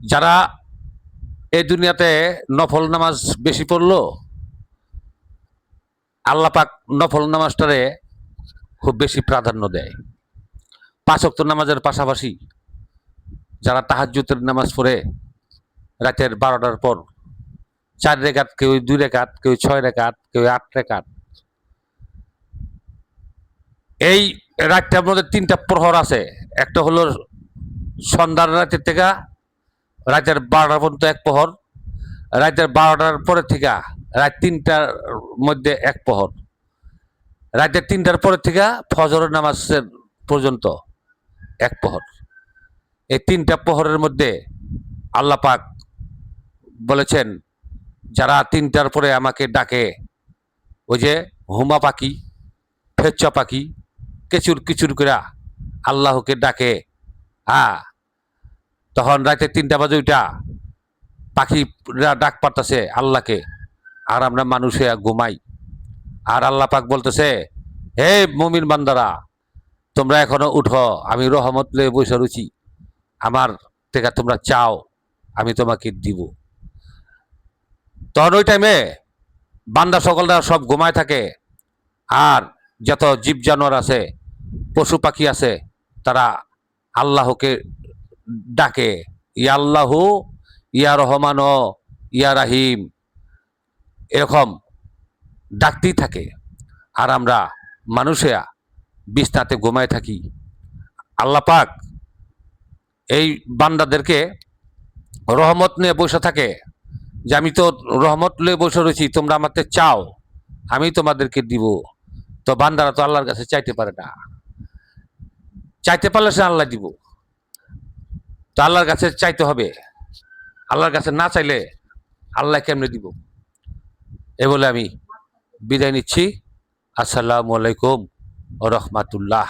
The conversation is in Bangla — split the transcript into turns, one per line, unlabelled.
যারা এই দুনিয়াতে নফল নামাজ বেশি পড়লো, আল্লাহ পাক নফল নামাজটারে খুব বেশি প্রাধান্য দেয়। 5 ওয়াক্ত নামাজের পাশাপাশি যারা তাহাজ্জুদের নামাজ পড়ে রাতের 12টার পর, 4 রেকাত, কেউ 2 রেকাত, কেউ 6 রেকাত, কেউ 8 রেকাত, এই রাতটার মধ্যে 3টা প্রহর আছে। একটা হলো সন্ধ্যার রাতের থেকে রাতের 12টা পর্যন্ত এক প্রহর, রাতের 12টার পরে থেকে রাত 3টার মধ্যে এক প্রহর, রাতের 3টার পরে থেকে ফজরের নামাজের পর্যন্ত এক প্রহর। এই 3টা প্রহরের মধ্যে আল্লাহ পাক বলেছেন, যারা 3টার পরে আমাকে ডাকে, ওই যে হুমা পাখি, ফেচ্চা পাখি কেচুর কিচুর করে আল্লাহকে ডাকে, হ্যাঁ, তখন রাতে 3টা বাজে ওইটা পাখিরা ডাক পারতেছে আল্লাহকে, আর আমরা মানুষে ঘুমাই। আর আল্লাহ পাক বলতেছে, হে মুমিন বান্দারা, তোমরা এখনো উঠো, আমি রহমত লয়ে বসে রয়েছি, আমার থেকে তোমরা চাও, আমি তোমাকে দিব। তখন ওই টাইমে বান্দা সকলরা সব ঘুমায় থাকে, আর যত জীব জানোয়ার আছে, পশু পাখি আছে, তারা আল্লাহকে ডাকে, ইয়া আল্লাহ, ইয়া রহমান, ইয়া রাহিম, এরকম ডাকতেই থাকে। আর আমরা মানুষেরা বিছনাতে ঘুমায় থাকি। আল্লাহ পাক এই বান্দাদেরকে রহমত নিয়ে বসে থাকে, যে আমি তো রহমত নিয়ে বসে রয়েছি, তোমরা আমাকে চাও, আমি তোমাদেরকে দিব। তো বান্দারা তো আল্লাহর কাছে চাইতে পারে না, চাইতে পারলে সে আল্লাহ দিব। তো আল্লাহর কাছে চাইতে হবে, আল্লাহর কাছে না চাইলে আল্লাহ কেমনে দিব? এ বলে আমি বিদায় নিচ্ছি। আসসালামু আলাইকুম ওয়া রাহমাতুল্লাহ।